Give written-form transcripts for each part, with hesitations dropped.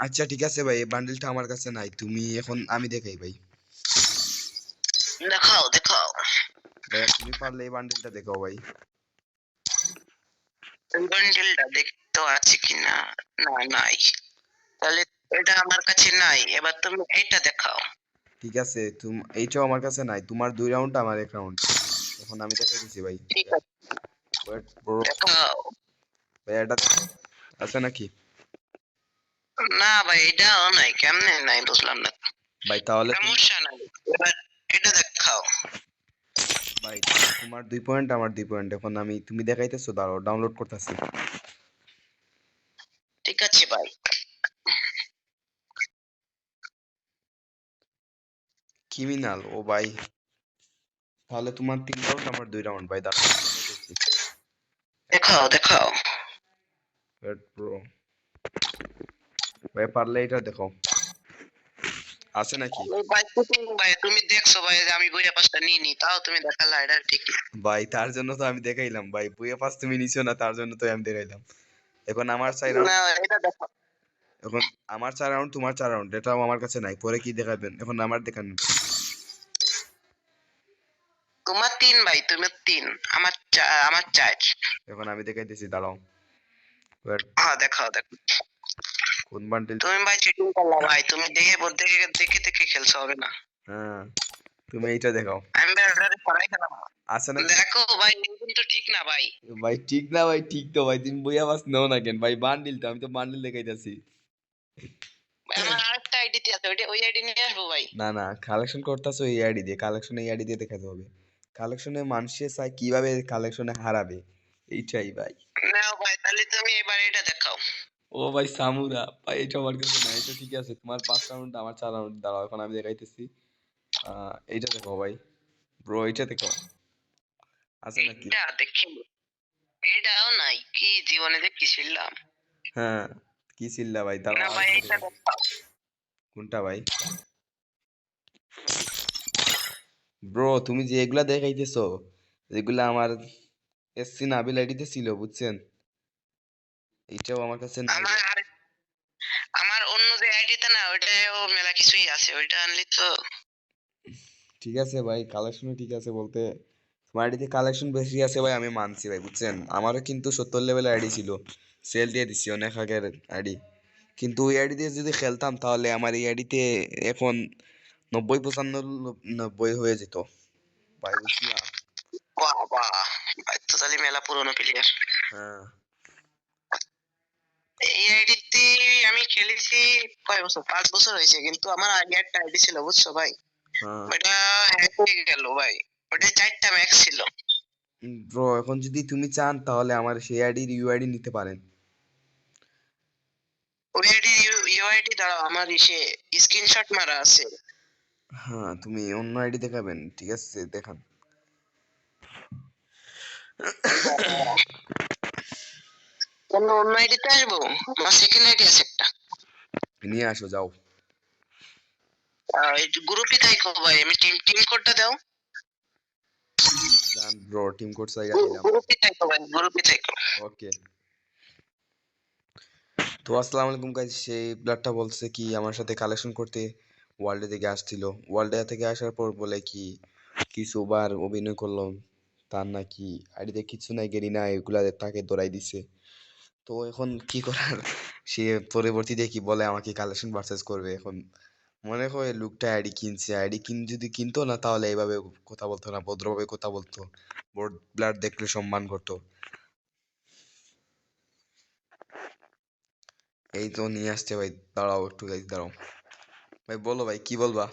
আচ্ছা ঠিক আছে ভাই, এই বান্ডেলটা আমার কাছে নাই, তুমি এখন আমি দেখাই ভাই। দেখাও দেখাও ভাই তুমি পারলে এই বান্ডেলটা দেখাও ভাই। বান্ডেলটা দেখতে আছে কিনা, না নাই, তাহলে এটা আমার কাছে নাই, এবার তুমি এইটা দেখাও। ঠিক আছে, এইটাও আমার কাছে নাই, তোমার 2 রাউন্ড আমার 1 রাউন্ড। এখন আমি দেখাই দিছি ভাই। ঠিক আছে ওয়েট ব্রো, দেখাও। ভাই এটা দেখো, আছে নাকি? না ভাই এটাও নাই, কেমনে নাই বুঝলাম না। ভাই তাহলে সমস্যা নাই, এবার এটা দেখাও। ভাই তোমার 2 পয়েন্ট আমার 2 পয়েন্ট, এখন তুমি দেখাইতেছো, দাঁড়াও ডাউনলোড করতেছি। ঠিক আছে ভাই। ক্রিমিনাল ও ভাই, তাহলে তোমার 3 রাউন্ড আমার 2 রাউন্ড ভাই, দাঁড়াও দেখাইতেছি। দেখাও দেখাও। ওয়েট ব্রো, ভাই পারলে এটা দেখো, আছে নাকি? ভাই ভাই তুমি দেখছো ভাই যে আমি বইয়া পাঁচটা নিয়ে নি, তাও তুমি দেখালা, এটা ঠিক ভাই তার জন্য তো আমি দেখাইলাম ভাই, বইয়ে পাস তুমি নিছো না, তার জন্য তো আমি দেখাইলাম। এখন আমার 4 রাউন্ড, না। এটা দেখো, এখন আমার 4 রাউন্ড তোমার 4 রাউন্ড, এটাও আমার কাছে নাই, পরে কি দেখাবেন, এখন আমার দেখান। তোমার 3 ভাই, তুমি 3, আমার আমার 4। এখন আমি দেখাইতেছি, দাঁড়াও। ওয়েট, হ্যাঁ দেখাও দেখো। কোন বান্ডেল? তুমি ভাই চিটিং করলা ভাই, তুমি দেখে দেখে দেখে দেখে খেলছো, হবে না। হ্যাঁ, তুমি এইটা দেখাও, আমি ভাই ওটারে সরাই খেলাম। আছে নাকি? দেখো ভাই এই কিন্তু ঠিক না ভাই। ভাই ঠিক না ভাই, ঠিক তো ভাই, তুমি বইয়া পাস নাও না কেন ভাই, বান্ডিল তো, আমি তো বান্ডিল দেখাইতাছি। ভাই, আমার আরেকটা আইডি তে আছে, ওই আইডি নিয়ে আসবো ভাই। না না, কালেকশন করতেছো এই আইডি দিয়ে, কালেকশন এই আইডি দিয়ে দেখাতে হবে। কালেকশনে মানুষে চায় কিভাবে কালেকশনে হারাবে, এইটাই ভাই। নাও ভাই, তাহলে তুমি এবার এটা দেখাও। ও ভাই সামুরা ভাই, এটা আমার কাছে না, এটা ঠিক আছে, তোমার 5 রাউন্ড আমার 4 রাউন্ড, দাঁড়াও এখন আমি দেখাইতেছি। এইটা দেখো ভাই, ব্রো এইটা দেখো, আছে নাকি? এটা দেখি, এটাও নাই, কি জীবনে যে কি ছিলাম। হ্যাঁ, কি চিল্লা ভাই, না দাঁড়াও ভাই আরেকটা এটা দেখাই। দেখাও। কোনটা ভাই? ব্রো তুমি যে এগুলা দেখাইতেছো, যেগুলা আমার এসসি নাবিল আইডিতে ছিল, বুঝছেন, এইটাও আমার কাছে নাই আমার ভাই। আমার অন্য যে আইডিতে না, ওইটাও মেলা কিছুই আছে, ওইটা আনলি তো। ঠিক আছে ভাই, কালেকশনে ঠিক আছে বলতে, তোমার আইডিতে কালেকশন বেশি আছে ভাই, আমি মানছি ভাই, বুঝছেন, আমারও কিন্তু 70 লেভেলের আইডি ছিল, সেল দিয়ে দিছি অনেক আগের আইডি, কিন্তু ওই আইডি দিয়ে যদি খেলতাম তাহলে আমার এই আইডিতে এখন 90-95 হয়ে যেত ভাই, বুঝলাম। বাহ বাহ, ভাই তো তাহলে মেলা পুরনো প্লেয়ার। হ্যাঁ এই আইডিতে আমি খেলেছি কয় বছর, 5 বছর হয়েছে, কিন্তু আমার আগে একটা আইডি ছিল বুঝছো ভাই, হ্যাঁ। ওটা হ্যাক হয়ে গেল ভাই, ওটা 4টা ম্যাক্স ছিল। ব্রো এখন যদি তুমি চান তাহলে আমার সেই আইডির ইউআইডি নিতে পারেন। ওই আইডি ইউআইডি দ্বারা আমার ইসে স্ক্রিনশট মারা আছে। হ্যাঁ, তুমি অন্য আইডি দেখাবেন, ঠিক আছে দেখান। কেন অন্য আইডিতে আসবো, আমার সেকেন্ড আইডি আছে একটা। নিয়ে আসো যাও। এই গ্রুপে থাকো ভাই, আমি টিম টিম কোডটা দাও। ডান ব্রো, টিম কোড সাইগা দিলাম। গ্রুপে থাকো ভাই, গ্রুপে থাকো। ওকে, তো আসসালামু আলাইকুম গাইস, সেই প্লেয়ারটা বলছে কি আমার সাথে কালেকশন করতে ওয়ার্ল্ডে থেকে আসছিল, ওয়ার্ল্ডে থেকে আসার পর বলে কি কিছু বার অভিনয় করলো, তার নাকি আইডিতে কিছু নাই, গেরি না এগুলা তাকে দৌড়াই দিছে। তো এখন কি করার, সে পরবর্তীতে কি বলে আমাকে কালেকশন ভার্সেস করবে। এখন মনে হয় লোকটা আইডি কিনছে, আইডি যদি কিনতো না তাহলে এইভাবে কথা বলতো না, ভদ্রভাবে কথা বলতো, বোর্ড ব্লাড দেখলে সম্মান করতো। এই তো নিয়ে আসছে ভাই, দাঁড়াও একটু গাইজ, দাঁড়াও ভাই, বলো ভাই কি বলবা।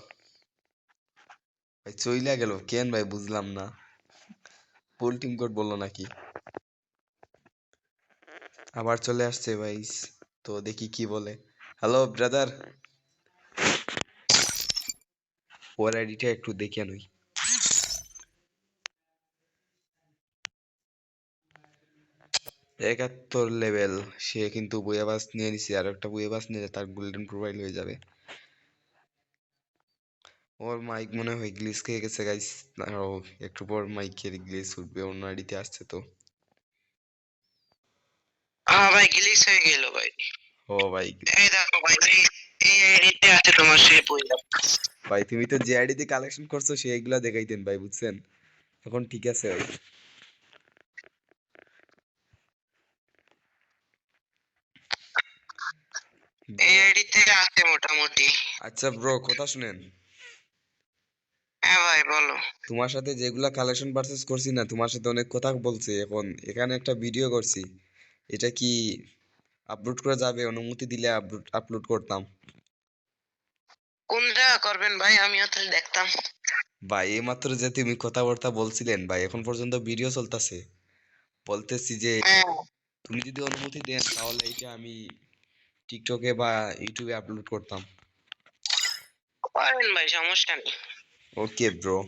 ভাই চইলা গেল কেন ভাই, বুঝলাম না, ফুল টিম কোড বললো নাকি, আবার চলে আসছে ভাই, তো দেখি কি বলে। হ্যালো ব্রাদার, ওর আইডিটা একটু দেখে নই। 71 লেভেল, সে কিন্তু বুয়াবাস নিয়ে নিছে, আর একটা বুয়াবাস নিলে তার গোল্ডেন প্রোফাইল হয়ে যাবে। ওর মাইক মনে হয় গ্লিচ খেয়ে গেছে গাইস, একটু পর মাইকের গ্লিচ উঠবে, অন্য আইডিতে আসছে তো। হ্যাঁ ভাই গ্লিচ হয়ে গেল ভাই। ও ভাই, এই দেখো ভাই, এই আইডিতে আছে তোমার সেই বই। ভাই তুমি তো যে আইডিতে কালেকশন করছো সেইগুলা দেখাইতেন ভাই, বুঝছেন? এখন ঠিক আছে ভাই। এই ব্রো, আইডিতে আছে মোটামুটি। আচ্ছা ব্রো, কথা শুনেন। হ্যাঁ ভাই বলো। তোমার সাথে যেগুলা কালেকশন পারচেজ করছি না, তোমার সাথে অনেক কথা বলছি, এখন এখানে একটা ভিডিও করছি, এটা কি আপলোড করা যাবে? অনুমতি দিলে আপলোড আপলোড করতাম। কোন জায়গা করবেন ভাই, আমিও তাহলে দেখতাম। ভাই এইমাত্র যে তুমি কথাবার্তা বলছিলেন ভাই, এখন পর্যন্ত ভিডিও চলতেছে। বলতেছি যে হ্যাঁ তুমি যদি অনুমতি দেন তাহলে এটা আমি টিকটকে বা ইউটিউবে আপলোড করতাম। পারেন ভাই, সমস্যা নেই। Okay bro.